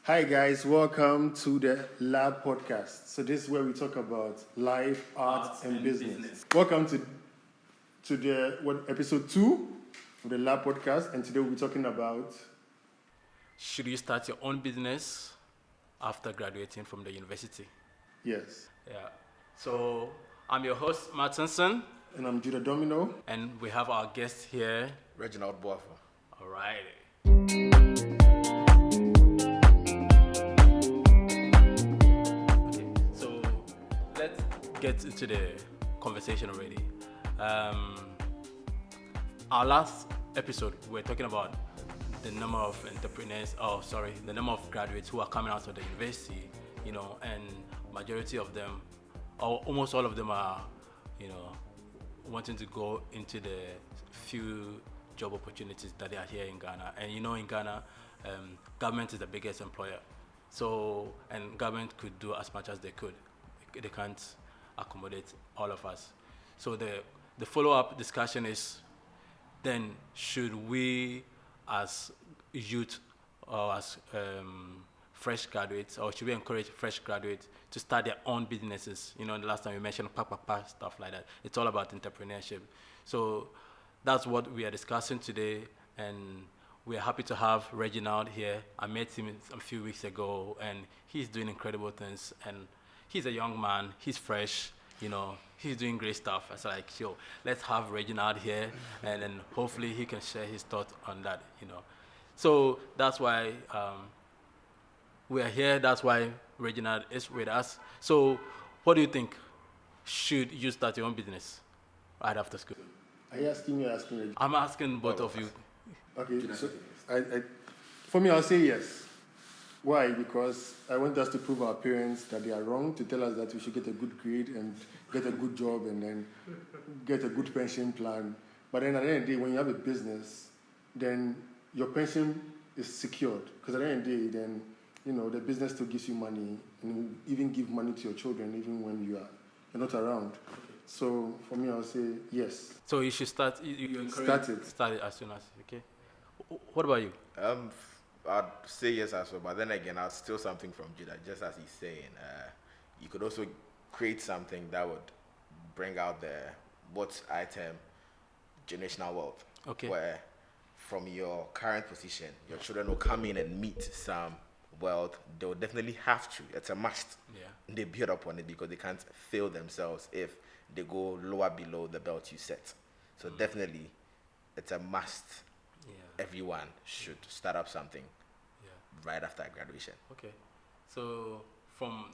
Hi guys, welcome to the L.A.B podcast. So this is where we talk about life, art, and business. Welcome to the episode 2 of the L.A.B podcast, and today we'll be talking about Should you start your own business after graduating from the university? yes. Yeah. So I'm your host, Martinson, And I'm Judah Domino. and we have our guest here. Reginald Boafo. All right. Okay, so let's get into the conversation already. Our last episode, we were talking about the number of the number of graduates who are coming out of the university, and majority of them, or almost all of them are, wanting to go into the few job opportunities that are here in Ghana. And in Ghana, government is the biggest employer. So, and government could do as much as they could. They can't accommodate all of us. So the follow-up discussion is, then should we as youth or as fresh graduates, or should we encourage fresh graduates to start their own businesses? The last time we mentioned stuff like that. It's all about entrepreneurship. So that's what we are discussing today, and we're happy to have Reginald here. I met him a few weeks ago, and he's doing incredible things, and he's a young man, he's fresh, he's doing great stuff. I was like, let's have Reginald here, and then hopefully he can share his thoughts on that, So that's why we are here. That's why Reginald is with us. So what do you think? Should you start your own business right after school? Are you asking me or asking Reggie? I'm asking both of you. Okay, so for me, I'll say yes. Why? Because I want us to prove our parents that they are wrong, to tell us that we should get a good grade and get a good job and then get a good pension plan. But then at the end of the day, when you have a business, then your pension is secured. Because at the end of the day, then, the business still gives you money and even give money to your children even when you're not around. So for me, I'll say yes. So you should start. You Start it. Start it as soon as. Okay. What about you? I'd say yes as well, but then again, I'll steal something from Judah, just as he's saying. You could also create something that would bring out what I term generational wealth. Okay. Where from your current position, your children will come in and meet some wealth. They will definitely have to. It's a must. Yeah. They build upon it because they can't fail themselves if they go lower below the belt you set. So definitely, it's a must. Yeah. Everyone should start up something right after graduation. Okay. So from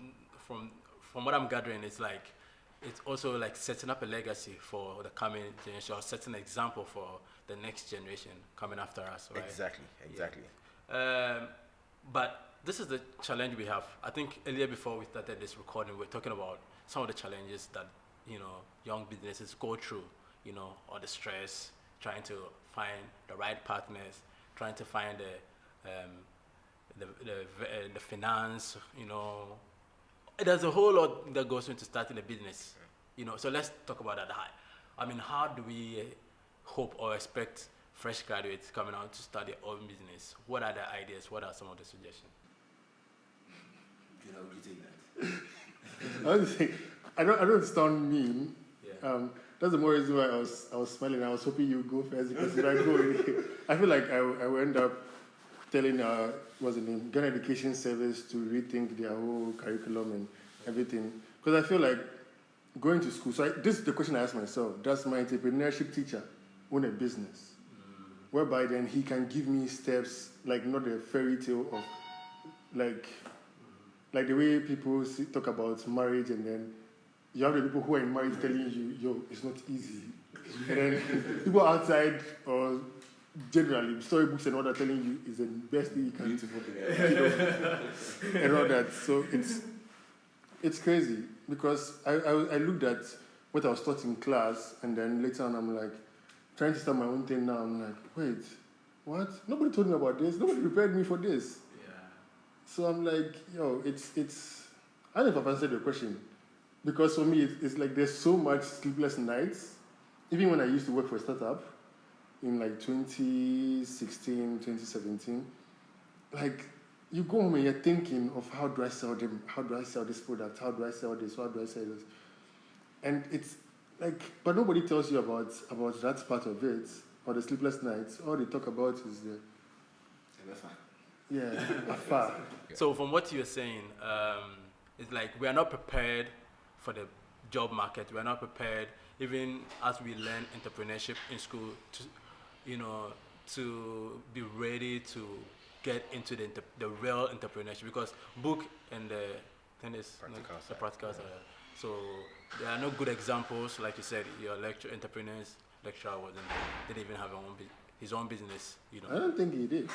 what I'm gathering, it's also like setting up a legacy for the coming generation, or setting an example for the next generation coming after us. Right? Exactly. Yeah. But this is the challenge we have. I think earlier before we started this recording, we were talking about some of the challenges that young businesses go through, or the stress, trying to find the right partners, trying to find the finance, There's a whole lot that goes into starting a business, So let's talk about that. How do we hope or expect fresh graduates coming out to start their own business? What are the ideas? What are some of the suggestions? Would you take that? I was saying, I don't sound mean. Yeah. That's the more reason why I was smiling. I was hoping you would go first, because if I go, I feel like I will end up telling what's the name, Ghana Education Service to rethink their whole curriculum and everything. Because I feel like going to school. So this is the question I ask myself: does my entrepreneurship teacher own a business, whereby then he can give me steps, like not a fairy tale of like the way people talk about marriage, and then you have the people who are in marriage telling you, it's not easy. And then people outside, or generally, storybooks and all that, telling you it's the best thing you can do. And all that. So it's crazy, because I looked at what I was taught in class, and then later on I'm like, trying to start my own thing now. I'm like, wait, what? Nobody told me about this. Nobody prepared me for this. So I'm like, it's. I don't know if I've answered your question, because for me, it's like there's so much sleepless nights. Even when I used to work for a startup in like 2016, 2017, like you go home and you're thinking of how do I sell them? How do I sell this product? How do I sell this? How do I sell this? And it's like, but nobody tells you about that part of it, or the sleepless nights. All they talk about is the afar. So from what you're saying, it's like we are not prepared for the job market. We are not prepared, even as we learn entrepreneurship in school, to, to be ready to get into the real entrepreneurship. Because book and the thing is the practical side. So there are no good examples, like you said. Your entrepreneurs lecturer didn't even have his own business. I don't think he did.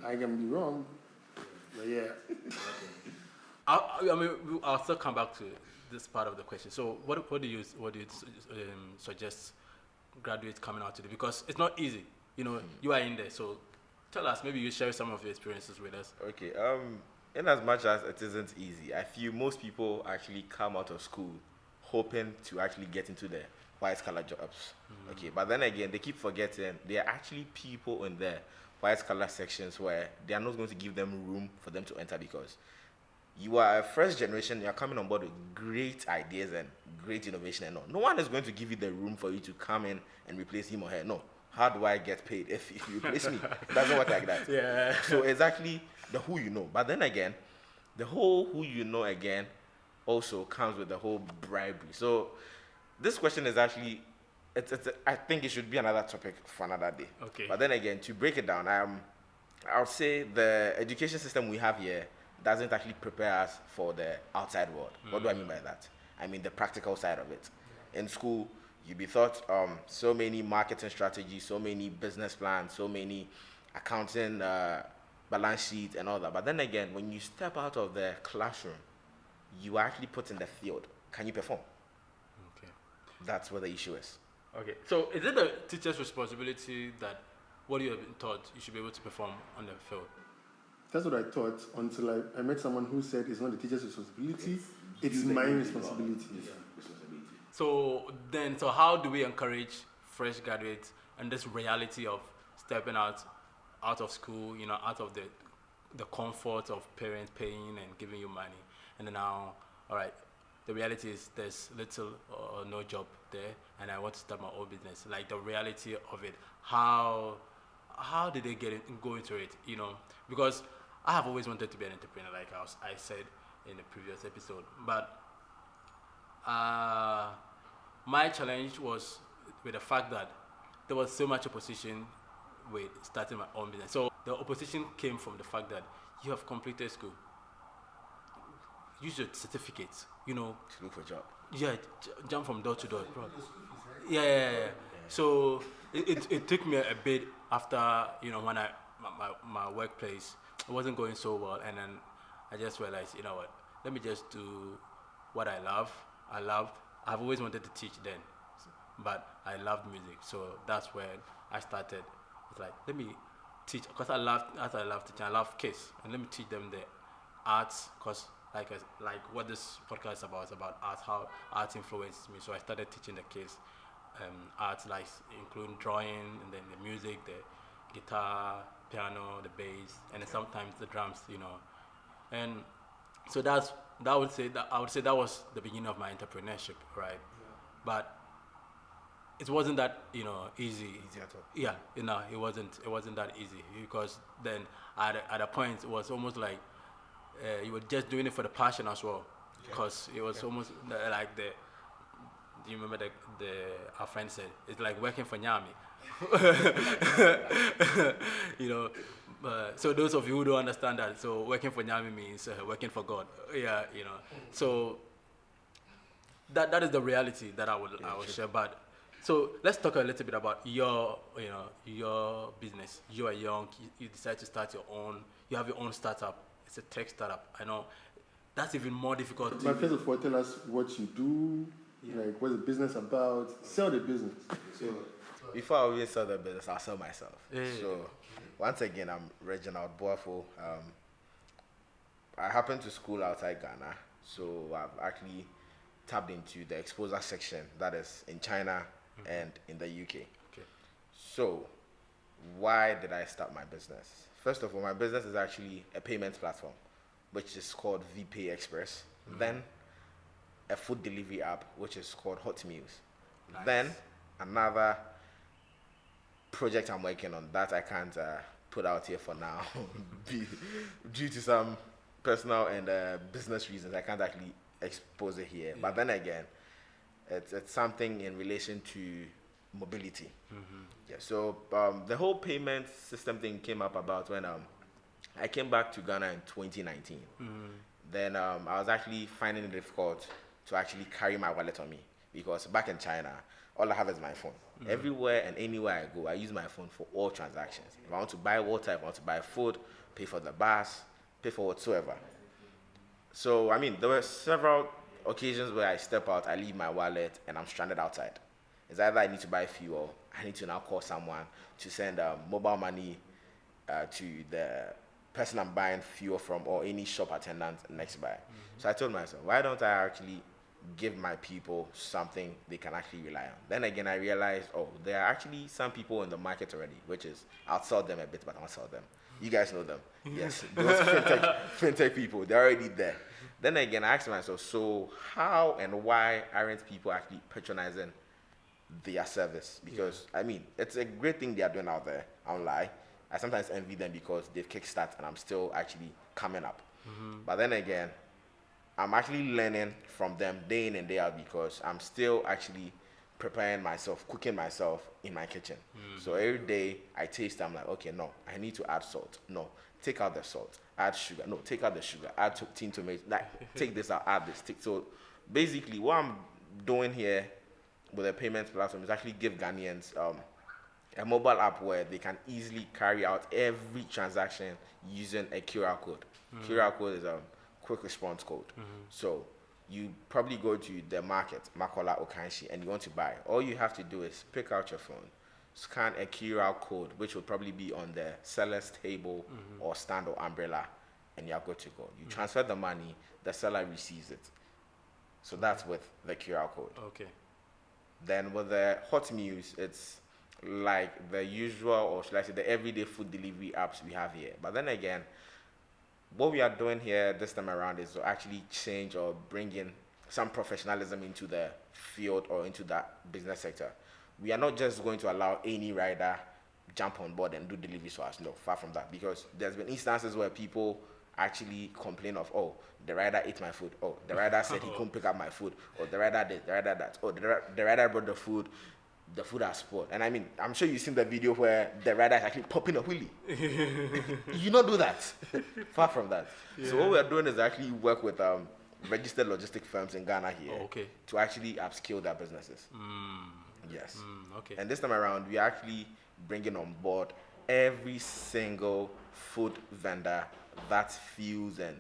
I can be wrong, but yeah. I'll still come back to this part of the question. So, what do you suggest graduates coming out to do? Because it's not easy. You are in there. So, tell us. Maybe you share some of your experiences with us. Okay. In as much as it isn't easy, I feel most people actually come out of school hoping to actually get into the white collar jobs. Okay, but then again, they keep forgetting there are actually people in there white collar sections where they are not going to give them room for them to enter, because you are a first generation, you are coming on board with great ideas and great innovation and all. No one is going to give you the room for you to come in and replace him or her. No. How do I get paid if you replace me? It doesn't work like that. Yeah. So exactly the who you know. But then again, the whole who you know again also comes with the whole bribery. So this question is actually, I think it should be another topic for another day. Okay. But then again, to break it down, I would say the education system we have here doesn't actually prepare us for the outside world. What do I mean by that? I mean the practical side of it. In school, you'd be taught so many marketing strategies, so many business plans, so many accounting balance sheets and all that. But then again, when you step out of the classroom, you are actually put in the field. Can you perform? Okay. That's what the issue is. Okay. So is it the teacher's responsibility that what you have been taught, you should be able to perform on the field? That's what I thought until I met someone who said it's not the teacher's responsibility, it's my responsibility. So how do we encourage fresh graduates and this reality of stepping out of school, out of the comfort of parents paying and giving you money, and then now, all right, the reality is there's little or no job there, and I want to start my own business. Like the reality of it, how did they go into it? Because I have always wanted to be an entrepreneur, like I said in the previous episode, but my challenge was with the fact that there was so much opposition with starting my own business. So the opposition came from the fact that you have completed school, use your certificates, To look for a job. Yeah, jump from door to door. Yeah. So it took me a bit after, when my workplace, it wasn't going so well, and then I just realized, what, let me just do what I love. I've always wanted to teach then, but I loved music, so that's when I started. It's like, let me teach, because I love teaching. I love kids, and let me teach them the arts, because like what this podcast is about arts, how art influences me. So I started teaching the kids arts, like including drawing, and then the music, the guitar, piano, the bass, and then sometimes the drums, and so I would say that was the beginning of my entrepreneurship, right? Yeah. But it wasn't that easy. Easy at all. Yeah, it wasn't that easy, because then at a point it was almost like you were just doing it for the passion as well, because it was almost like do you remember our friend said it's like working for Nyami. So those of you who don't understand that, so working for Nyami means working for God. Yeah, So that is the reality that I would share. But so let's talk a little bit about your business. You are young. You decide to start your own. You have your own startup. It's a tech startup. I know that's even more difficult. But first of all, tell us what you do. Like, what's the business about? Sell the business. So before I always sell the business, I'll sell myself. Yeah. So once again, I'm Reginald Boafo. I happen to school outside Ghana, so I've actually tapped into the exposure section that is in China and in the UK. Okay. So why did I start my business? first of all, my business is actually a payment platform, which is called VPay Express. Then a food delivery app, which is called Hot Meals. Nice. Then another project I'm working on that I can't put out here for now due to some personal and business reasons. I can't actually expose it here. But then again, it's something in relation to mobility. Yeah. So the whole payment system thing came up about when I came back to Ghana in 2019. Then I was actually finding it difficult to actually carry my wallet on me because back in China, all I have is my phone. Everywhere and anywhere I go, I use my phone for all transactions. If I want to buy water, if I want to buy food, pay for the bus, pay for whatsoever. So, I mean, there were several occasions where I step out, I leave my wallet, and I'm stranded outside. It's either I need to buy fuel, I need to now call someone to send mobile money to the person I'm buying fuel from or any shop attendant next by. So I told myself, why don't I actually give my people something they can actually rely on? Then again, I realized, there are actually some people in the market already, which is, I'll sell them a bit, but I won't sell them. You guys know them. Yes, those fintech people, they're already there. Then again, I asked myself, so how and why aren't people actually patronizing their service? Because, I mean, it's a great thing they are doing out there. I won't lie. I sometimes envy them because they've kickstarted and I'm still actually coming up. But then again, I'm actually learning from them day in and day out because I'm still actually preparing myself, cooking myself in my kitchen. So every day I taste, I'm like, okay, no, I need to add salt. No, take out the salt, add sugar. No, take out the sugar, add tin tomato. Like, take this out, add this. So basically, what I'm doing here with a payment platform is actually give Ghanaians a mobile app where they can easily carry out every transaction using a QR code. QR code is a quick response code. So you probably go to the market, Makola Okanshi, and you want to buy. All you have to do is pick out your phone, scan a QR code, which will probably be on the seller's table or stand or umbrella, and you're good to go. You transfer the money, the seller receives it. So that's with the QR code. Okay. Then with the Hot Meals, it's like the usual, or should I say the everyday food delivery apps we have here. But then again, what we are doing here this time around is to actually change or bring in some professionalism into the field or into that business sector. We are not just going to allow any rider jump on board and do deliveries for us. No, far from that. Because there's been instances where people actually complain of, the rider ate my food. The rider said he couldn't pick up my food. Or the rider did, the rider that. The rider brought the food has spoiled. And I mean, I'm sure you've seen the video where the rider is actually popping a wheelie. You don't do that. Far from that. Yeah. So what we're doing is actually work with registered logistic firms in Ghana here to actually upskill their businesses. Yes. Okay. And this time around, we are actually bringing on board every single food vendor that feels and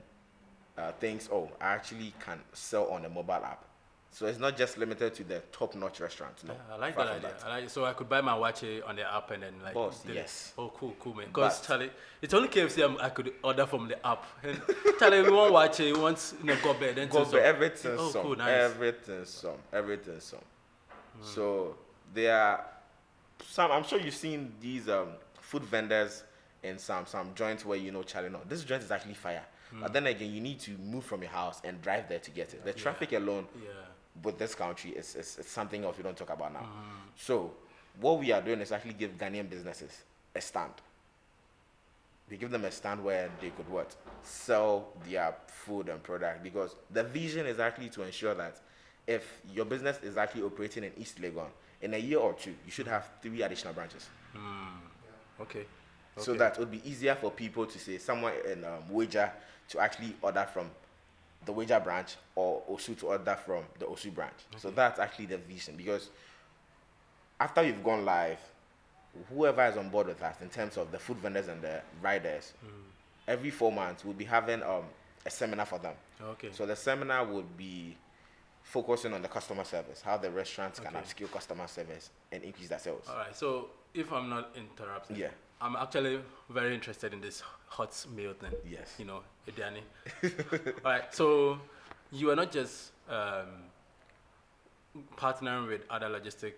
thinks, I actually can sell on a mobile app. So it's not just limited to the top-notch restaurants. No, I like that idea. So I could buy my wache on the app and then like. Boss, yes. Oh, cool, man. Because Charlie, it's only KFC I could order from the app. And Charlie, we want wache, we want gobe, then gobe, everything some. Cool, nice. Everything some. So there are some. I'm sure you've seen these food vendors in some joints where Charlie, no, this joint is actually fire. But then again, you need to move from your house and drive there to get it. The traffic alone. With this country, it's something else we don't talk about now. So what we are doing is actually give Ghanaian businesses a stand. We give them a stand where they could sell their food and product, because the vision is actually to ensure that if your business is actually operating in East Legon, in a year or two, you should have 3 additional branches. Okay. So that it would be easier for people to say somewhere in Wager to actually order from the Wager branch, or Osu to order from the Osu branch. So that's actually the vision, because after you've gone live, whoever is on board with us in terms of the food vendors and the riders, every 4 months we'll be having a seminar for them. So the seminar would be focusing on the customer service, how the restaurants can upskill customer service and increase their sales. All right. So if I'm not interrupting, I'm actually very interested in this hot meal thing. Yes. Idiani. All right. So you are not just partnering with other logistic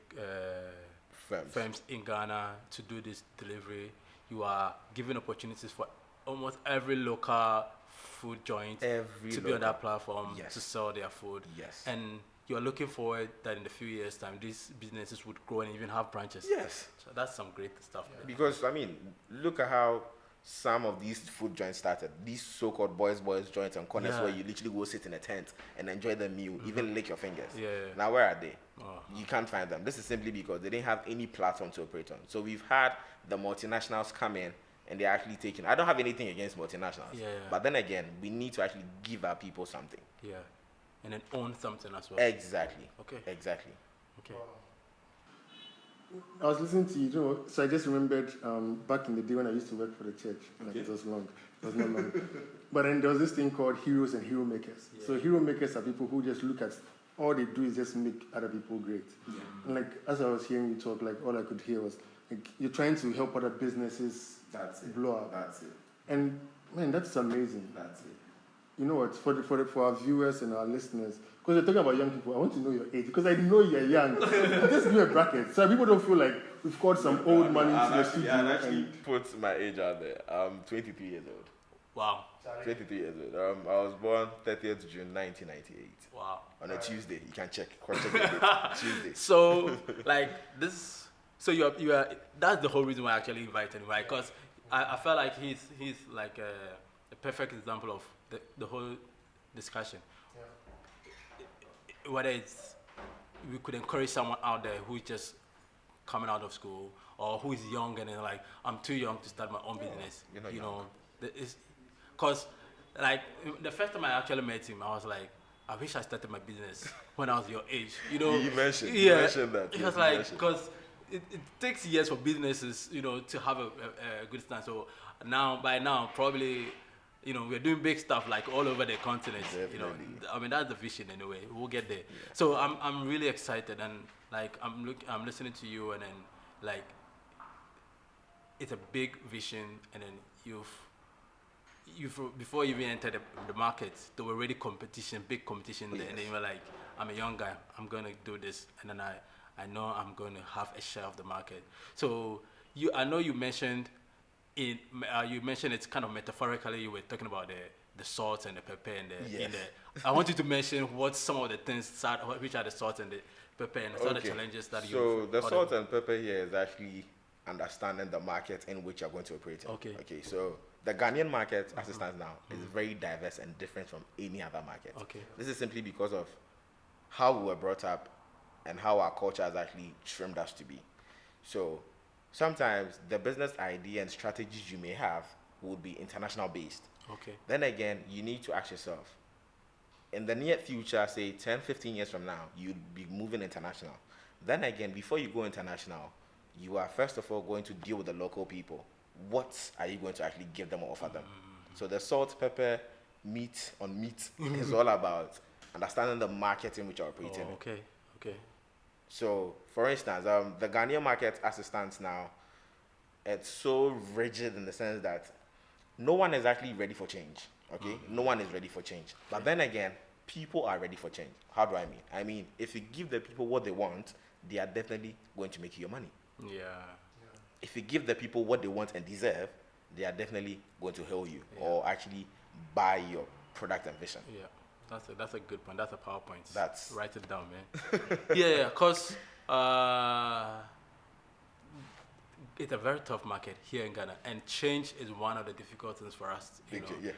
firms in Ghana to do this delivery. you are giving opportunities for almost every local food joint Every to be on local. that platform Yes. to sell their food. Yes. And you're looking forward that in a few years' time, these businesses would grow and even have branches. Yes. So that's some great stuff. There. Because I mean, look at how some of these food joints started. These so-called boys joints and corners Yeah. where you literally go sit in a tent and enjoy the meal, even lick your fingers. Yeah. Now where are they? Oh. You can't find them. This is simply because they didn't have any platform to operate on. So we've had the multinationals come in and they're actually taking. I don't have anything against multinationals. Yeah. But then again, we need to actually give our people something. Yeah. And then own something as well. Exactly. Okay. Exactly. Okay. I was listening to you, so I just remembered back in the day when I used to work for the church. Like it was long, it was not long. But then there was this thing called heroes and hero makers. Yeah. So hero makers are people who just look at all they do is just make other people great. Yeah. And like as I was hearing you talk, like all I could hear was like you're trying to help other businesses blow up. That's it. And man, that's amazing. That's it. You know what? For our viewers and our listeners, because you're talking about young people, I want to know your age because I know you're young. Just give me a bracket so people don't feel like we've called some old money into the studio. I actually and put my age out there. I'm 23 years old. Wow. 23 years old. I was born 30th June 1998. Wow. On a Tuesday. You can check. Cross-check the date. Tuesday. So like this, so you are. That's the whole reason why I actually invited him, right? Because I felt like he's like a perfect example of the whole discussion. Whether it's we could encourage someone out there who's just coming out of school or who is young and then like I'm too young to start my own business. you're not You young. know, because like the first time I actually met him, I was like, I wish I started my business when I was your age. You know, You mentioned that. It Yes, was you like mentioned. because it takes years for businesses, you know, to have a good stand. So by now, probably, you know, we're doing big stuff like all over the continent. You know, Definitely. I mean that's the vision anyway. We'll get there. So I'm really excited and like I'm listening to you and then like it's a big vision and then you've before you even entered the market, there were already big competition there, and then you were like, I'm a young guy, I'm gonna do this, and then I know I'm gonna have a share of the market. So I know you mentioned it's kind of metaphorically you were talking about the salt and the pepper and Yes. I want you to mention what some of the things which are the salt and the pepper and some of the challenges that you. So the salt and pepper here is actually understanding the market in which you're going to operate in. Okay. Okay. So the Ghanaian market, as it stands now, is very diverse and different from any other market. Okay. This is simply because of how we were brought up and how our culture has actually trimmed us to be. So sometimes the business idea and strategies you may have would be international based. Okay. Then again, you need to ask yourself, in the near future, say 10, 15 years from now, you'd be moving international. Then again, before you go international, you are first of all going to deal with the local people. What are you going to actually give them or offer them? So the salt, pepper, meat is all about understanding the market in which you're operating. Oh, okay. Okay. So, for instance, the Ghanaian market as it stands now, it's so rigid in the sense that no one is actually ready for change. Okay, no one is ready for change. But then again, people are ready for change. How do I mean? I mean, if you give the people what they want, they are definitely going to make you your money. Yeah. If you give the people what they want and deserve, they are definitely going to hail you or actually buy your product and vision. Yeah, that's a good point. That's a PowerPoint. That's- Write it down, man. yeah, cause it's a very tough market here in Ghana, and change is one of the difficult things for us. You know, Yeah.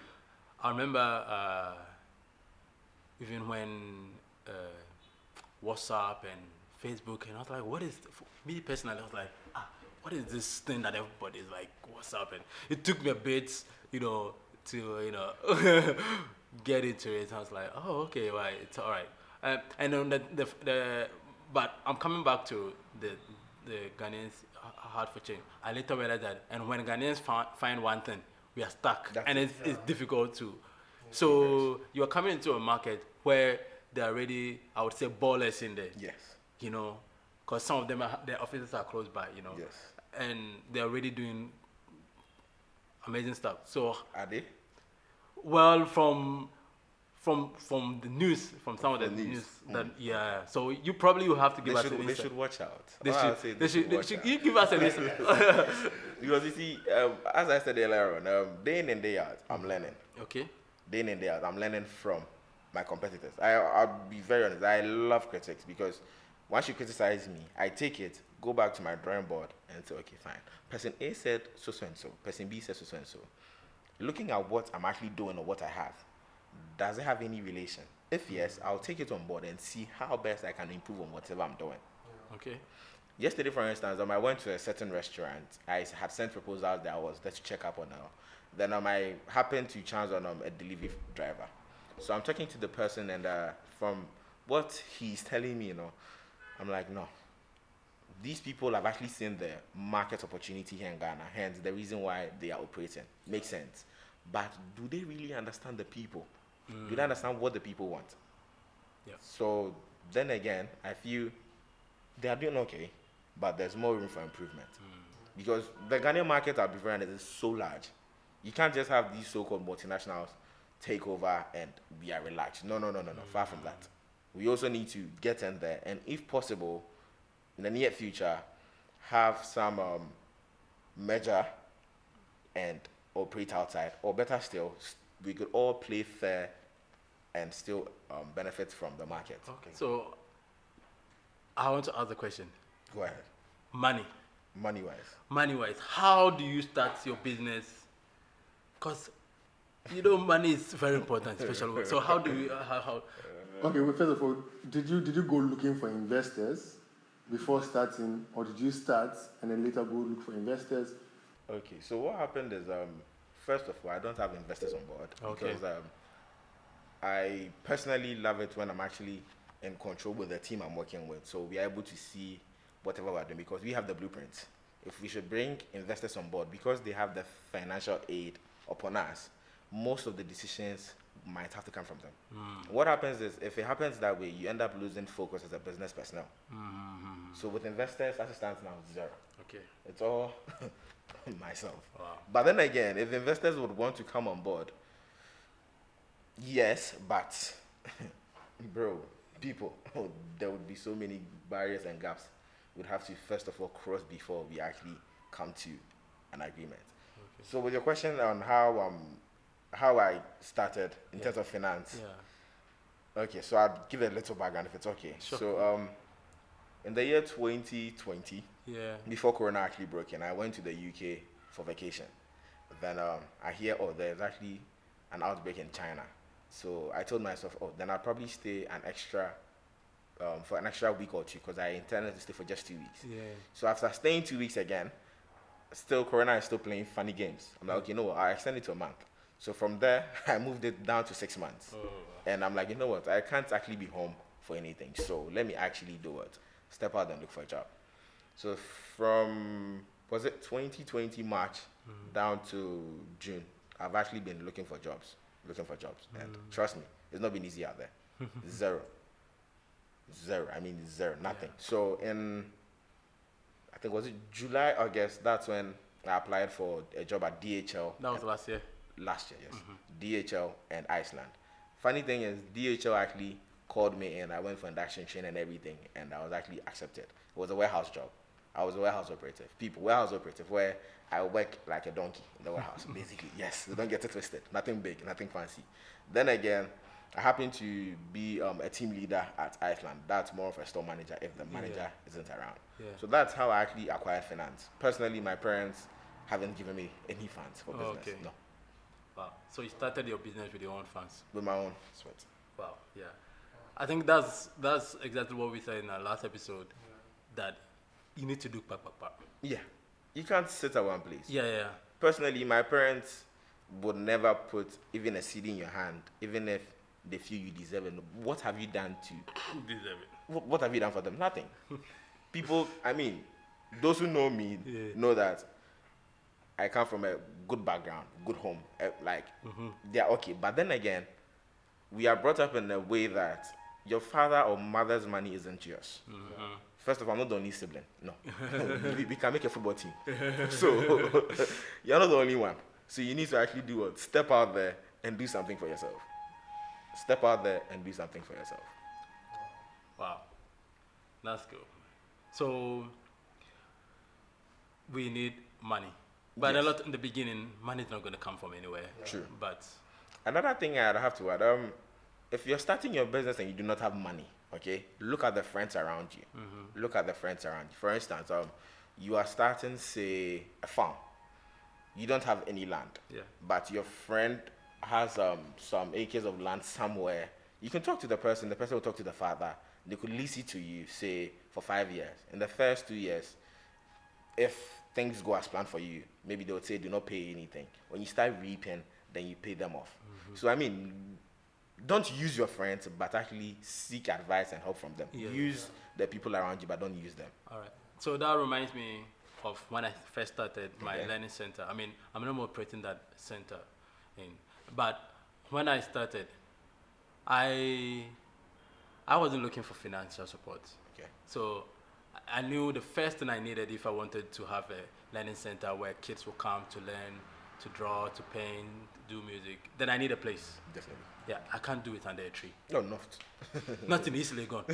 I remember even when WhatsApp and Facebook, and I was like, what is, me personally, I was like, what is this thing that everybody is like, WhatsApp? And it took me a bit, you know, to, get into it. I was like, oh, okay, right, it's all right. And then but I'm coming back to the Ghanaians hard for change. I later realized that, and when Ghanaians find one thing, we are stuck, That's and it. it's difficult to. So you are coming into a market where there are already, I would say, ballers in there. Yes. You know, because some of them their offices are close by. You know. Yes. And they're already doing amazing stuff. So Are they? well, from from the news, from some of the From the news. news. That yeah. So you probably will have to give us an They insight. should watch out. They All I'll say, should. They should. They watch should. out. You give us an insight. Because you see, as I said earlier on, day in and day out, I'm learning. Okay. Day in and day out, I'm learning from my competitors. I'll be very honest. I love critics because once you criticize me, I take it, go back to my drawing board, and say, okay, fine. Person A said so and so. Person B said so and so. Looking at what I'm actually doing or what I have, does it have any relation? If yes, I'll take it on board and see how best I can improve on whatever I'm doing. Okay. Yesterday, for instance, I went to a certain restaurant. I had sent proposals that I was there to check up on now. Then I happened to chance on a delivery driver. So I'm talking to the person, and from what he's telling me, I'm like, no. These people have actually seen the market opportunity here in Ghana, hence the reason why they are operating. Makes sense. But do they really understand the people? Do they understand what the people want? Yeah. So then again, I feel they are doing okay, but there's more room for improvement. Because the Ghanaian market, I'll be very honest, is so large. You can't just have these so-called multinationals take over and we are relaxed. No. Far from that. We also need to get in there and, if possible, in the near future, have some merger and operate outside. Or better still, we could all play fair and still benefit from the market. Okay. So I want to ask the question. Go ahead. Money. Money-wise. Money-wise, how do you start your business? Because money is very important, especially. So how do you how? Okay, well, first of all, did you go looking for investors before starting, or did you start and then later go look for investors? Okay, so what happened is, first of all, I don't have investors on board. Okay. Because I personally love it when I'm actually in control with the team I'm working with. So we are able to see whatever we're doing because we have the blueprint. If we should bring investors on board, because they have the financial aid upon us, most of the decisions might have to come from them. What happens is, if it happens that way, you end up losing focus as a business personnel. So with investors, as it stands now, zero. Okay. It's all myself. Wow. But then again, if investors would want to come on board, yes, but bro, people, there would be so many barriers and gaps we'd have to first of all cross before we actually come to an agreement. Okay. So with your question on how I started in terms of finance. Yeah. Okay, so I'll give a little background if it's okay. Sure. So in the year 2020, Yeah. before Corona actually broke in, I went to the UK for vacation. Then I hear, there's actually an outbreak in China. So I told myself, then I'll probably stay for an extra week or two, because I intended to stay for just 2 weeks. Yeah. So after staying 2 weeks again, still Corona is still playing funny games. I'm like, okay, I'll extend it to a month. So from there, I moved it down to 6 months. Oh. And I'm like, you know what? I can't actually be home for anything. So let me actually do it. Step out and look for a job. So from, was it 2020 March down to June, I've actually been looking for jobs. And trust me, it's not been easy out there. Zero. I mean, zero, nothing. Yeah. So I think, was it July, August, that's when I applied for a job at DHL. That was last year. Last year, yes. DHL and Iceland. Funny thing is, DHL actually called me in. I went for induction training and everything, and I was actually accepted. It was a warehouse job. I was a warehouse operative. Warehouse operative, where I work like a donkey in the warehouse, basically. Yes, don't get it twisted. Nothing big, nothing fancy. Then again, I happen to be a team leader at Iceland. That's more of a store manager if the manager isn't around. Yeah. So that's how I actually acquired finance. Personally, my parents haven't given me any funds for business. Okay. No. Wow. So you started your business with your own funds. With my own sweat. Wow. Yeah. I think that's exactly what we said in our last episode. That you need to do pack. Yeah. You can't sit at one place. Yeah. Personally, my parents would never put even a seed in your hand, even if they feel you deserve it. What have you done to deserve it? What have you done for them? Nothing. People, those who know me know that I come from a good background, good home. They're okay. But then again, we are brought up in a way that your father or mother's money isn't yours. First of all, I'm not the only sibling. No. we can make a football team. So you're not the only one. So you need to actually do what? Step out there and do something for yourself. step out there and do something for yourself. Wow, that's good. So we need money, but a Yes. lot in the beginning, money is not going to come from anywhere. True. But Another thing I'd have to add, if you're starting your business and you do not have money, okay, look at the friends around you. Look at the friends around you. For instance, you are starting, say, a farm. You don't have any land, Yeah. but your friend has some acres of land somewhere. You can talk to the person will talk to the father. They could lease it to you, say, for 5 years. In the first 2 years, if things go as planned for you, maybe they would say do not pay anything. When you start reaping, then you pay them off. So I mean, don't use your friends, but actually seek advice and help from them. Yeah. Use the people around you, but don't use them. all right. So that reminds me of when I first started my Okay. learning center. I mean, I'm not operating that center, but when I started, I wasn't looking for financial support. Okay. So I knew the first thing I needed if I wanted to have a learning center where kids will come to learn, to draw, to paint, do music, then I need a place. Definitely. Yeah, I can't do it under a tree. No, not. Not in East Legon.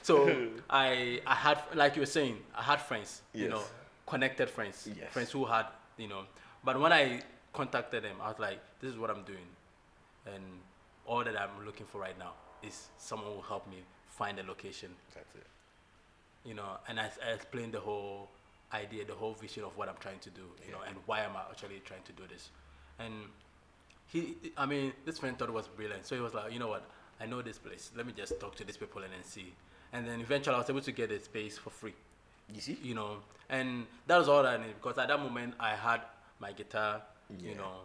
So I had, like you were saying, I had friends, you Yes. know, connected friends, Yes. friends who had, you know, but when I contacted them, I was like, this is what I'm doing. And all that I'm looking for right now is someone who will help me find a location, That's it. you know, and I explained the whole idea, the whole vision of what I'm trying to do, you know, and why I'm actually trying to do this. And this friend thought it was brilliant. So he was like, you know what, I know this place. Let me just talk to these people and then see. And then eventually I was able to get a space for free, You see? you know, and that was all I needed because at that moment I had my guitar, Yeah. you know,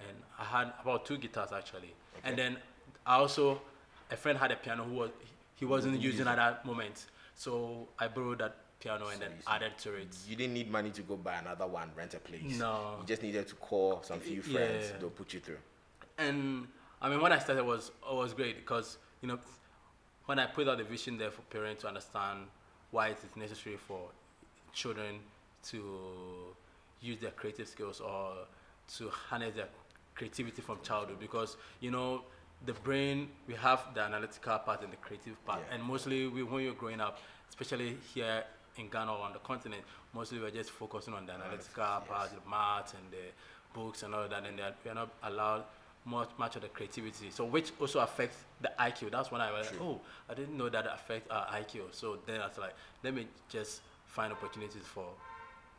and I had about 2 guitars actually. And then I also, a friend had a piano he wasn't using at that moment. So I borrowed that piano and then added to it. You didn't need money to go buy another one, rent a place. No. You just needed to call some few friends. Yeah. They'll put you through. And I mean, when I started, it was great because, you know, when I put out the vision there for parents to understand why it is necessary for children to use their creative skills or to harness their creativity from childhood, because, you know, the brain, we have the analytical part and the creative part, Yeah. and mostly when you're growing up, especially here in Ghana or on the continent, mostly we're just focusing on the analytical part, the math and the books and all that, and we're not allowed much of the creativity. So which also affects the IQ. That's when I was like, oh, I didn't know that affects our IQ. So then I was like, let me just find opportunities for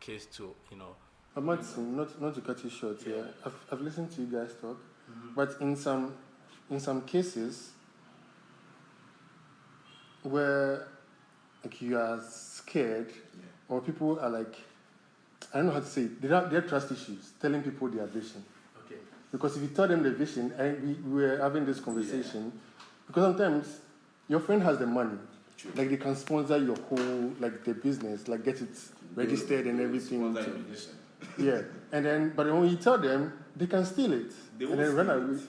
kids to, you know. Martin, not to cut you short here. I've listened to you guys talk, but in some cases where like you are scared or people are like, I don't know how to say it, they have trust issues telling people their vision. Okay. Because if you tell them the vision, and we were having this conversation, because sometimes your friend has the money, like they can sponsor your whole, like the business, like get it registered and everything. Yeah, and then, but when you tell them, they can steal it. They and will then run steal away. it.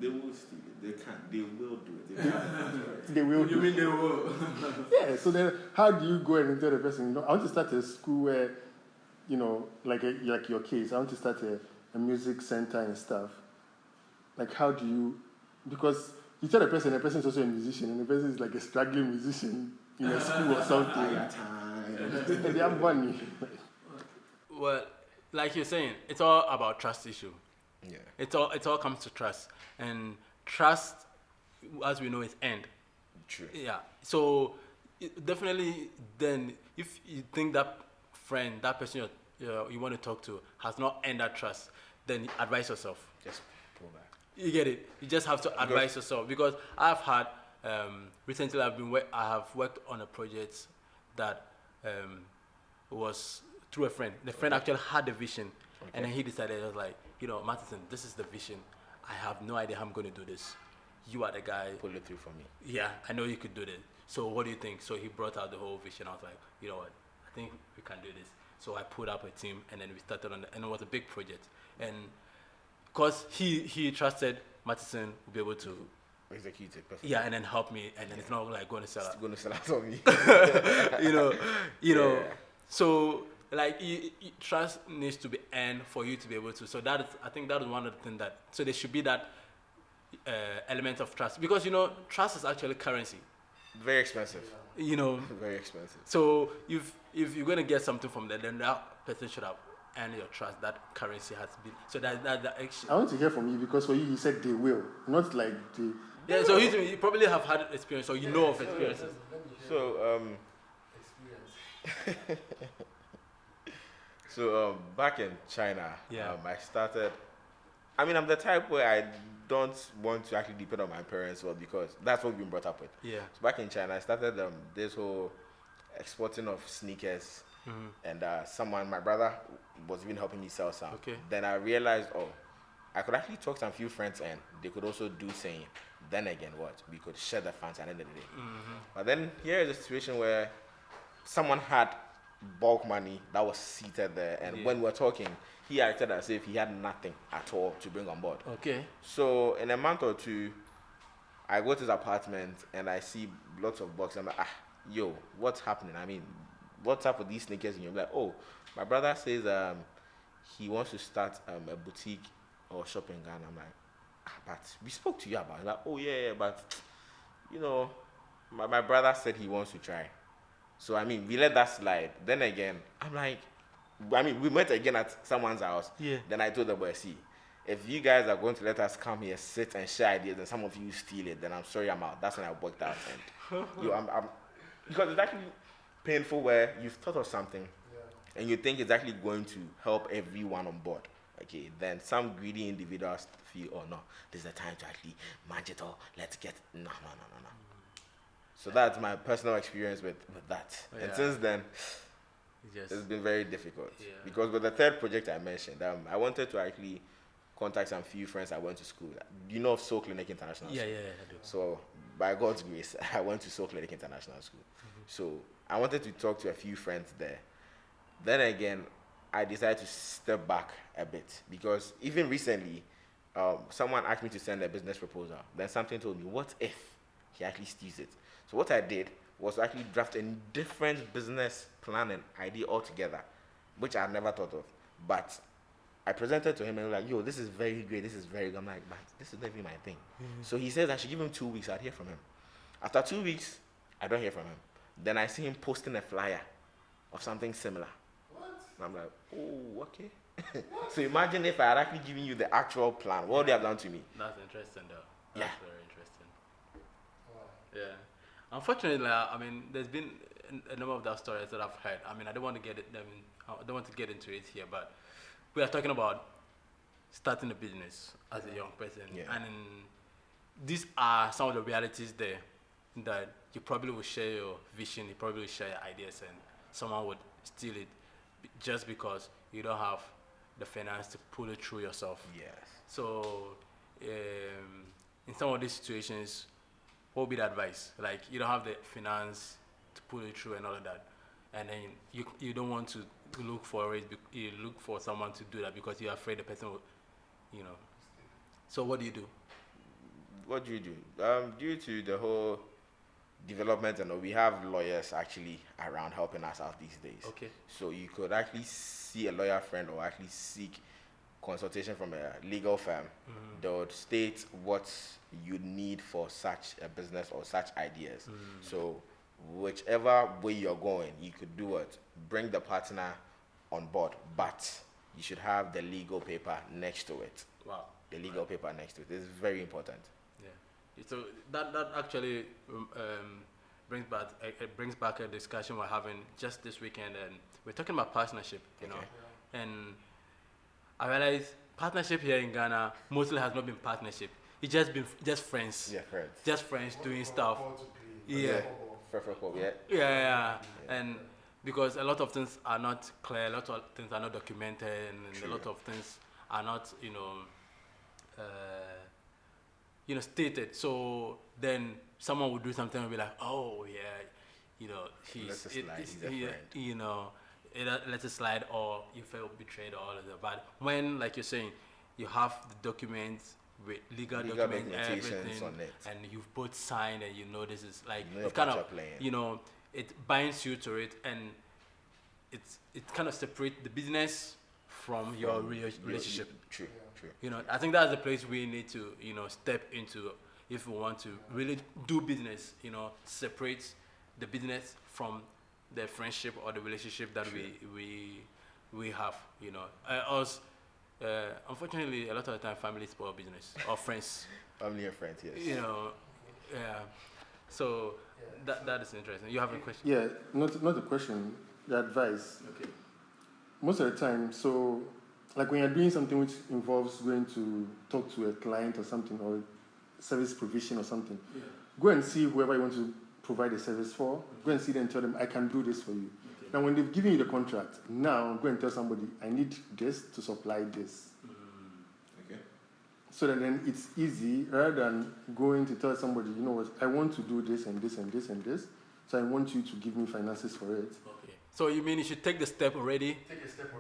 They will steal it. They can't. They will do it. They can't. They will. You mean they will? Yeah, so then how do you go and tell the person, you know, I want to start a school where, you know, like your case, I want to start a music center and stuff. Like how do you, because you tell the person is also a musician and the person is like a struggling musician in a school or something. And they have money. Well, like you're saying, it's all about trust issue. Yeah. It all comes to trust, and trust, as we know, is end. True. Yeah. So definitely, then if you think that friend, that person you want to talk to, has not earned that trust, then advise yourself. Just pull back. You get it. You just have to advise yourself, because I've had recently I have worked on a project that was through a friend. The friend actually had the vision, and then he decided, I was like, you know, Martin, this is the vision. I have no idea how I'm going to do this. You are the guy. Pull it through for me. Yeah, I know you could do this. So what do you think? So he brought out the whole vision. I was like, you know what? I think we can do this. So I put up a team, and then we started and it was a big project. And because he trusted Martin would be able to, Execute it perfectly. yeah, and then help me, and then it's not like going to sell It's out. going to sell out on me. you know. Yeah. So like trust needs to be earned for you to be able to. So that is, I think that is one of the things that. So there should be that element of trust, because trust is actually currency. Very expensive. Very expensive. So if you're gonna get something from there, then that person should have earned your trust. That currency has been. So that actually. I want to hear from you, because for you said they will, not like they. Yeah. So you probably have had experience, or of experiences. So So back in China, I started. I mean, I'm the type where I don't want to actually depend on my parents, well, because that's what we've been brought up with. Yeah. So back in China, I started this whole exporting of sneakers, and my brother, was even helping me sell some. Okay. Then I realized, I could actually talk to some few friends, and they could also do same. Then again, what we could share the funds at the end of the day. But then here is a situation where someone had bulk money that was seated there, and when we were talking, he acted as if he had nothing at all to bring on board. Okay. So in a month or two, I go to his apartment and I see lots of boxes. I'm like, yo, what's happening? I mean, what's up with these sneakers? And you're like, my brother says he wants to start a boutique or shop in Ghana. I'm like, but we spoke to you about it. Like, yeah, but my brother said he wants to try. So I mean, we let that slide. Then again, I'm like, we met again at someone's house. Yeah. Then I told the boy, see, if you guys are going to let us come here, sit and share ideas, and some of you steal it, then I'm sorry, I'm out. That's when I worked out. And I'm because it's actually painful where you've thought of something, and you think it's actually going to help everyone on board. Okay, then some greedy individuals feel, no, this is the time to actually manage it all. Let's get no. So that's my personal experience with that. And since then, it's been very difficult. Yeah. Because with the third project I mentioned, I wanted to actually contact some few friends I went to school. You know of Soul Clinic International School? Yeah, I do. So by God's grace, I went to Soul Clinic International School. So I wanted to talk to a few friends there. Then again, I decided to step back a bit, because even recently, someone asked me to send a business proposal. Then something told me, what if he actually steals it? So what I did was to actually draft a different business plan and idea altogether, which I had never thought of. But I presented to him and he was like, yo, this is very great, this is very good. I'm like, but this is not even my thing. So he says I should give him 2 weeks, I'd hear from him. After 2 weeks, I don't hear from him. Then I see him posting a flyer of something similar. What? And I'm like, oh, okay. So imagine if I had actually given you the actual plan, what would they have done to me? That's interesting though. That's very interesting. Wow. Yeah. Unfortunately, I mean, there's been a number of those stories that I've heard. I mean, I don't want to get into it here, but we are talking about starting a business as a young person, and these are some of the realities there, that you probably will share your vision, you probably will share your ideas, and someone would steal it just because you don't have the finance to pull it through yourself. Yes. So, in some of these situations, what would be the advice? Like, you don't have the finance to pull it through and all of that, and then you don't want to look for it. You look for someone to do that because you're afraid the person will, So what do you do? What do you do? Due to the whole development, and we have lawyers actually around helping us out these days. Okay. So you could actually see a lawyer friend or actually seek consultation from a legal firm. They would state what you need for such a business or such ideas. So whichever way you're going, you could do it. Bring the partner on board, but you should have the legal paper next to it. Wow. The legal paper next to it is very important. Yeah. So that actually brings back a discussion we're having just this weekend, and we're talking about partnership, you know, and I realize partnership here in Ghana mostly has not been partnership. It's just been friends. Yeah, friends. Just friends doing stuff. Yeah. Yeah. And because a lot of things are not clear, a lot of things are not documented, and a lot of things are not, stated. So then someone would do something and be like, oh yeah, he's a friend. Let it slide, or you felt betrayed, or all of that. But when, like you're saying, you have the documents with legal documents, everything, on it, and you've both signed, and this is like it kind of it binds you to it, and it kind of separates the business from your relationship. True, true. You know, I think that's the place we need to, you know, step into if we want to really do business. You know, separate the business from the friendship or the relationship that we have. You know, us. Unfortunately, a lot of the time, family spoil business or friends. Family and friends, yes. You know, yeah. So that is interesting. You have a question? Yeah, not a question, the advice. Okay. Most of the time, so like when you're doing something which involves going to talk to a client or something, or service provision or something, go and see whoever you want to provide a service for. Go and see them and tell them, I can do this for you. Okay. Now, when they've given you the contract, now go and tell somebody, I need this to supply this. Okay. So that then it's easy, rather than going to tell somebody, you know what, I want to do this and this and this and this, so I want you to give me finances for it. Okay. So you mean you should take the step already,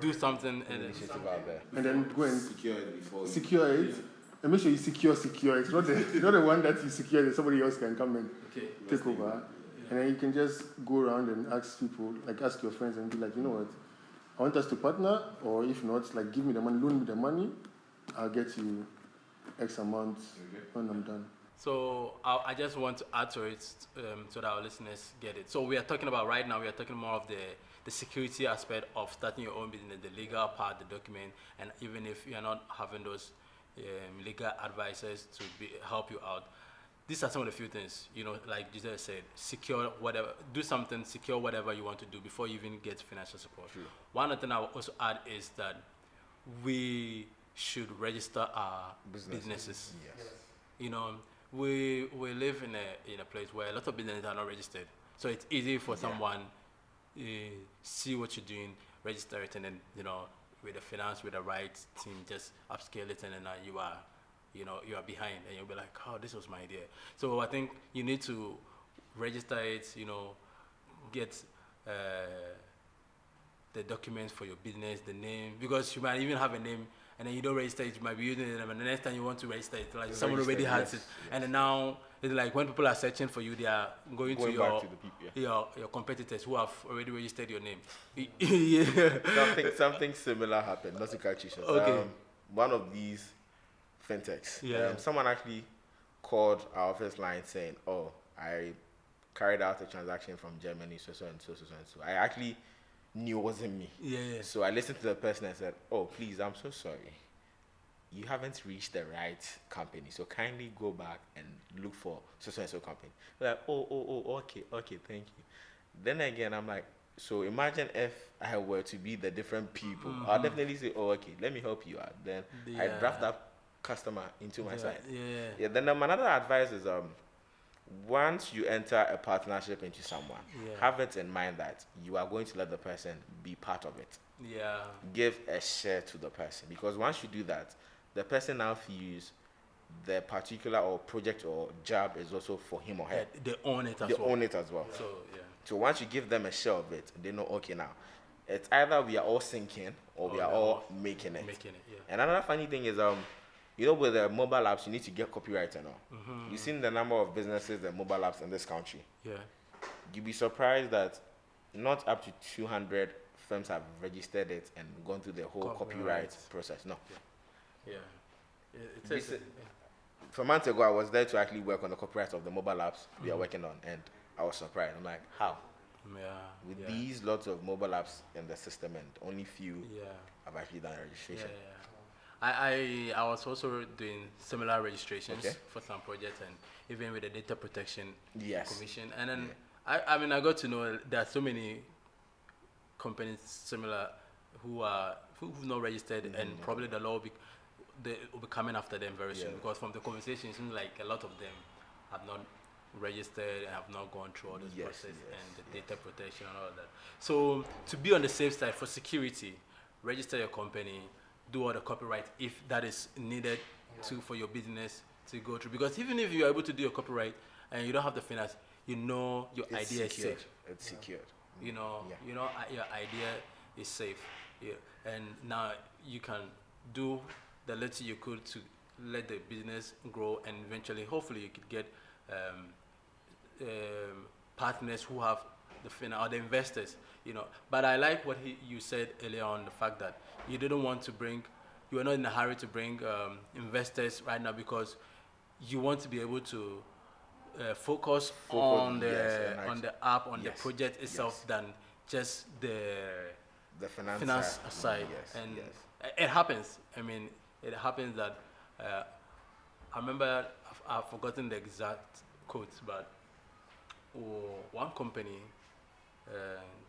do something, and then Initiative out there. And then go and Secure it before. secure it, and make sure you secure it. Not the one that you secure that somebody else can come and take over. Yeah. And then you can just go around and ask people, like ask your friends and be like, you know what, I want us to partner, or if not, like give me the money, loan me the money, I'll get you X amount when I'm done. So I just want to add to it so that our listeners get it. So we are talking about right now, we are talking more of the security aspect of starting your own business, the legal part, the document, and even if you're not having those legal advisors to help you out, these are some of the few things, you know, like Jesus said, secure whatever, do something, secure whatever you want to do before you even get financial support. True. One other thing I will also add is that we should register our businesses. Yes. You know, we live in a place where a lot of businesses are not registered, so it's easy for someone see what you're doing, register it, and then, you know, with the finance, with the right team, just upscale it, and then you are, you know, you are behind, and you'll be like, oh, this was my idea. So I think you need to register it, you know, get the documents for your business, the name, because you might even have a name and then you don't register it, you might be using it, and the next time you want to register it, like someone already has it, and then now it's like when people are searching for you, they are going to your back to the people, your competitors who have already registered your name. Something similar happened. Not to catch you short. Okay. One of these fintechs. Yeah. Someone actually called our office line saying, "Oh, I carried out a transaction from Germany, so and so. I actually knew it wasn't me. Yeah. So I listened to the person and said, "Oh, please, I'm so sorry. You haven't reached the right company. So kindly go back and look for so and so company." They're like, okay, thank you. Then again, I'm like, so imagine if I were to be the different people. I'll definitely say, "Oh, okay, let me help you out." Then I draft that customer into my side. Yeah. Then another advice is once you enter a partnership into someone, have it in mind that you are going to let the person be part of it. Yeah. Give a share to the person, because once you do that, the person now feels the particular or project or job is also for him or her. They own it as They well. own it as well. So yeah. So once you give them a share of it, they know, okay, now it's either we are all sinking or we are all making it. Yeah. And another funny thing is you know, with the mobile apps, you need to get copyright and all. You've seen the number of businesses and mobile apps in this country. Yeah. You'll be surprised that not up to 200 firms have registered it and gone through the whole copyright process. No. Yeah. For months ago, I was there to actually work on the copyright of the mobile apps we are working on, and I was surprised. I'm like, how? Yeah. With these lots of mobile apps in the system, and only few have actually done registration. Yeah. I was also doing similar registrations for some projects, and even with the data protection commission. And then I mean I got to know there are so many companies similar who've not registered, and probably the law will be coming after them very soon, because from the conversation it seems like a lot of them have not registered and have not gone through all this process and the data protection and all of that. So to be on the safe side for security, register your company, do all the copyright if that is needed for your business to go through. Because even if you are able to do your copyright and you don't have the finance, you know your idea is safe. It's secured. You know your idea is safe. Yeah. And now you can do the little you could to let the business grow, and eventually, hopefully, you could get partners who have or the investors, But I like what you said earlier on, the fact that you didn't want to you were not in a hurry to bring investors right now because you want to be able to focus on yes, the and on the app, on the yes, project itself, yes. than just The finance side. yes, And yes. it happens. I mean, it happens that I remember I've forgotten the exact quote, but one company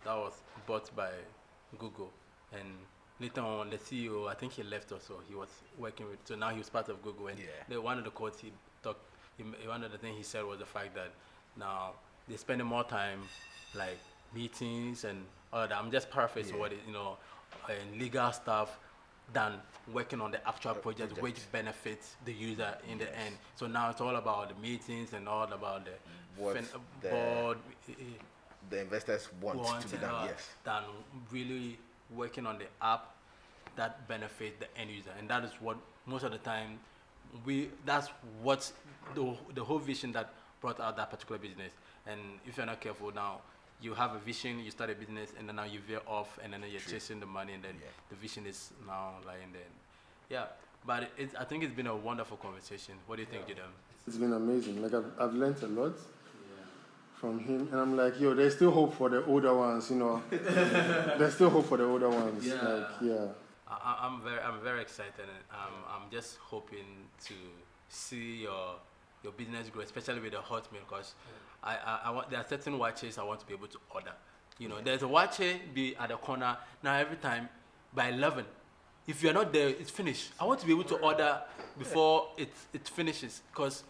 that was bought by Google, and later on the CEO, I think he left also. He was working with, so now he was part of Google, and one of the quotes one of the things he said was the fact that now they're spending more time like meetings and all of that. I'm just paraphrasing what it, and legal stuff than working on the actual project, which benefits the user in the end. So now it's all about the meetings and all about the What board. The investors want to be done, yes. Than really working on the app that benefits the end user, and that is what most of the time that's what the whole vision that brought out that particular business. And if you're not careful now, you have a vision, you start a business, and then now you veer off, and then you're chasing the money, and then the vision is now lying there. Yeah, but I think it's been a wonderful conversation. What do you think, Jidam? It's been amazing. Like I've learned a lot from him, and I'm like, there's still hope for the older ones, There's still hope for the older ones. I'm very excited, and I'm just hoping to see your business grow, especially with the hot milk, because I want, there are certain watches I want to be able to order. There's a watch be at the corner now. Every time by 11, if you're not there, it's finished. I want to be able to order before it finishes, because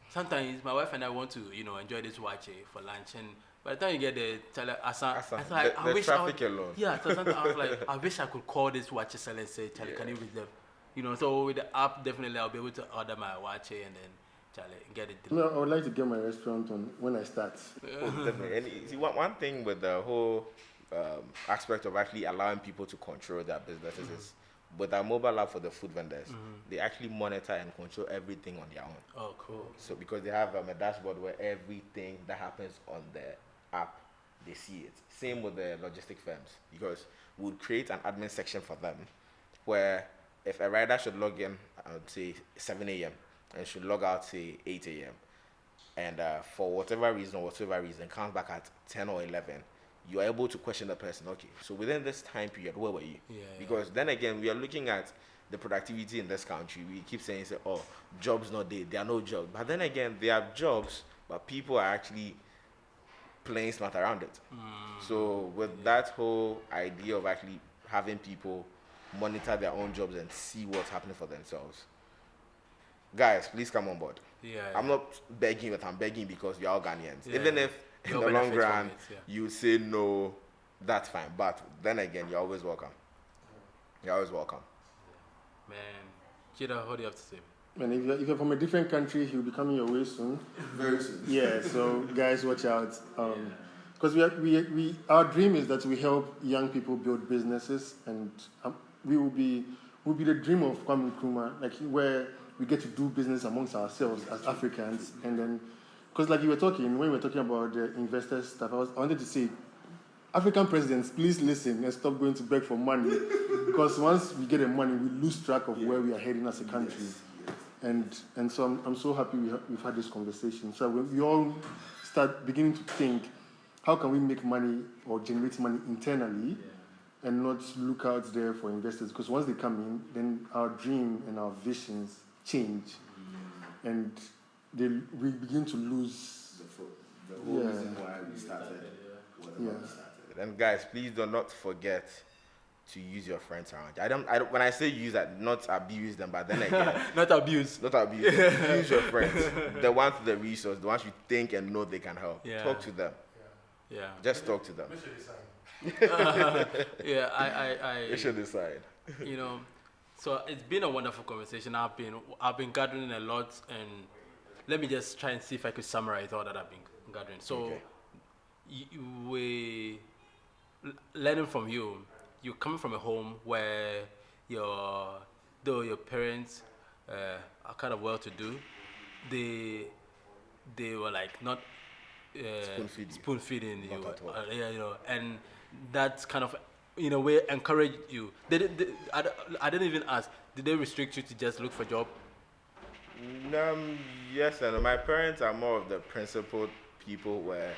sometimes my wife and I want to enjoy this watch for lunch, and by the time you get there, I wish traffic alone. Yeah, so sometimes I was like, I wish I could call this watch seller and say, Charlie, can you reserve? So with the app, definitely I'll be able to order my watch and then Charlie get it delivered. I would like to get my restaurant on when I start. Definitely. And see, one thing with the whole aspect of actually allowing people to control their businesses is, with our mobile app for the food vendors, they actually monitor and control everything on their own. Oh, cool. So because they have a dashboard where everything that happens on the app, they see it. Same with the logistic firms, because we'll create an admin section for them where if a rider should log in, I would say 7 a.m. and should log out, say 8 a.m. and for whatever reason, comes back at 10 or 11, you are able to question the person. Okay, so within this time period, where were you? Because then again, we are looking at the productivity in this country. We keep saying, jobs not there. There are no jobs. But then again, there are jobs, but people are actually playing smart around it. So with that whole idea of actually having people monitor their own jobs and see what's happening for themselves, guys, please come on board. I'm not begging, but I'm begging because we are all Ghanaians. Even if in the long run you say no, that's fine. But then again, you're always welcome. You're always welcome. Man, Chida, what do you have to say? And if you're from a different country, he'll be coming your way soon. Very soon. Yeah, so guys, watch out. Because our dream is that we help young people build businesses, and we'll be the dream of Kwame Nkrumah, like where we get to do business amongst ourselves as Africans, and then because like when we were talking about the investor stuff, I wanted to say, African presidents, please listen and stop going to beg for money, because once we get the money, we lose track of where we are heading as a country. And so I'm so happy we've had this conversation. So we all start beginning to think, how can we make money or generate money internally and not look out there for investors? Because once they come in, then our dream and our visions change. And we begin to lose the whole reason why we started. And guys, please do not forget to use your friends around. I don't. When I say use, that not abuse them, but then again, not abuse. Use your friends, the ones with the resource, the ones you think and know they can help. Talk to them. Just talk to them. They should decide. So it's been a wonderful conversation. I've been gathering a lot, and let me just try and see if I could summarize all that I've been gathering. So we learning from you. You're coming from a home where though your parents are kind of well-to-do, they were like not Spoon feed you. spoon feeding you, Not at all. yeah, and that kind of, in a way, encourage you. I didn't even ask. Did they restrict you to just look for job? Yes, and my parents are more of the principled people where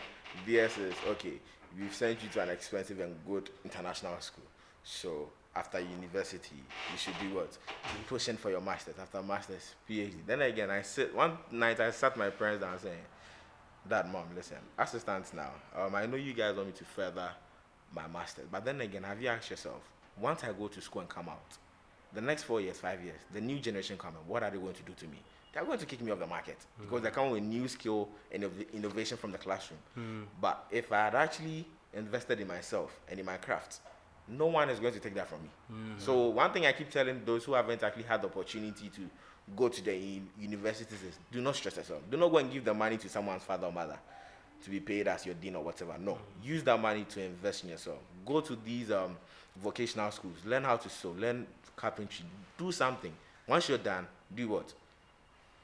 theirs is okay. We've sent you to an expensive and good international school, so after university you should do what? Be pushing for your masters. After masters, PhD. Then again, one night I sat my parents down saying, "Dad, Mom, listen. As it stands now, I know you guys want me to further my masters, but then again, have you asked yourself, once I go to school and come out, the next 4 years, 5 years, the new generation coming, what are they going to do to me? They're going to kick me off the market because they come with new skill and innovation from the classroom. But if I had actually invested in myself and in my craft, no one is going to take that from me. So one thing I keep telling those who haven't actually had the opportunity to go to the universities is, do not stress yourself. Do not go and give the money to someone's father or mother to be paid as your dean or whatever. No, use that money to invest in yourself. Go to these vocational schools, learn how to sew, learn carpentry, do something. Once you're done, do what?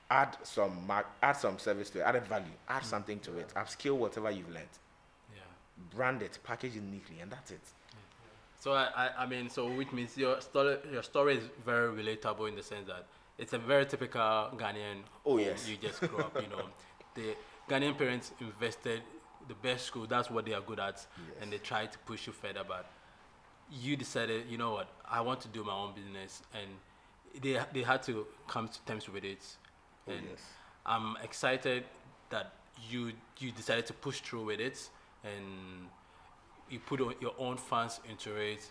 Add some service to it, added value, add something to it, upskill whatever you've learned, Yeah. brand it, package it neatly, and that's it. So I mean, so which means your story is very relatable in the sense that it's a very typical Ghanaian. Oh, yes. You just grew up, the Ghanaian parents invested the best school. That's what they are good at, and they try to push you further. But you decided, you know what, I want to do my own business, and they had to come to terms with it. Oh, And yes. I'm excited that you decided to push through with it, and you put your own funds into it,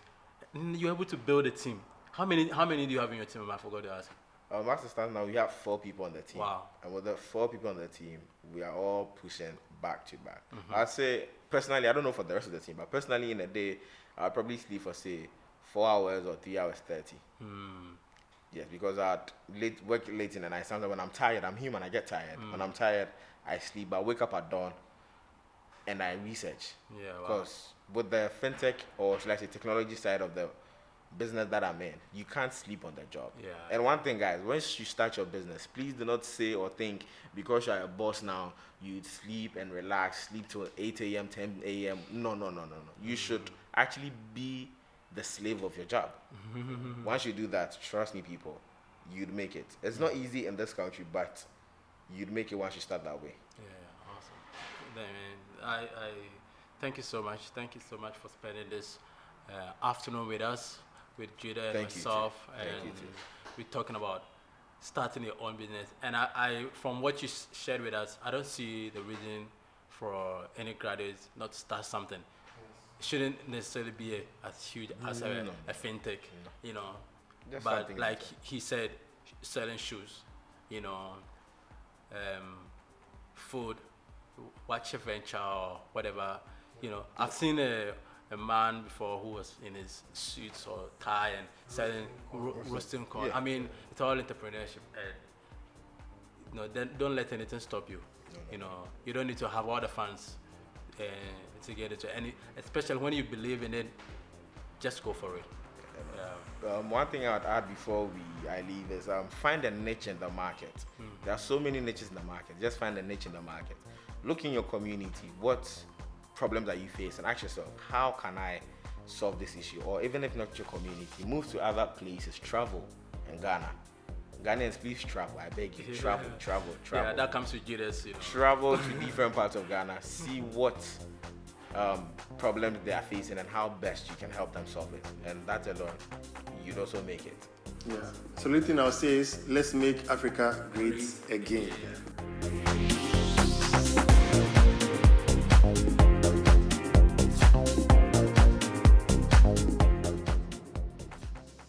and you're able to build a team. How many do you have in your team? I forgot to ask. As it stands now, we have 4 people on the team. Wow. And with the 4 people on the team, we are all pushing back to back. I'd say, personally, I don't know for the rest of the team, but personally in a day, I'll probably sleep for, say, 4 hours or 3 hours 30. Yes, because I'd work late in the night. Sometimes when I'm tired, I'm human, I get tired. When I'm tired, I sleep. I wake up at dawn and I research. Yeah, wow. Because with the fintech, or should I say technology side of the business that I'm in, you can't sleep on the job. Yeah. And one thing, guys, once you start your business, please do not say or think because you're a boss now, you'd sleep and relax, sleep till 8 a.m., 10 a.m. No. You should actually be the slave of your job. Once you do that, trust me, people, you'd make it. It's not easy in this country, but you'd make it once you start that way. Yeah, awesome. Then, I thank you so much. Thank you so much for spending this afternoon with us, with Judah and Thank you too. myself, Thank and you too. we're talking about starting your own business. And I from what you shared with us, I don't see the reason for any graduates not to start something. It shouldn't necessarily be as huge as a fintech, Just but something like little. he said, selling shoes, food, watch a venture or whatever. I've seen a man before who was in his suits or tie and selling roasting corn. Yeah. I mean, it's all entrepreneurship, and then don't let anything stop you. You don't need to have all the funds to get into any, especially when you believe in it. Just go for it. Yeah. One thing I would add before I leave is find a niche in the market. There are so many niches in the market. Just find a niche in the market. Look in your community. What problems are you facing? Ask yourself, how can I solve this issue? Or even if not your community, move to other places. Travel in Ghana. Ghanaians, please travel. I beg you, travel. Yeah, that comes with Judas. Travel to different parts of Ghana. See what problems they are facing and how best you can help them solve it. And that alone, you'd also make it. Yeah. So the only thing I'll say is, let's make Africa great again.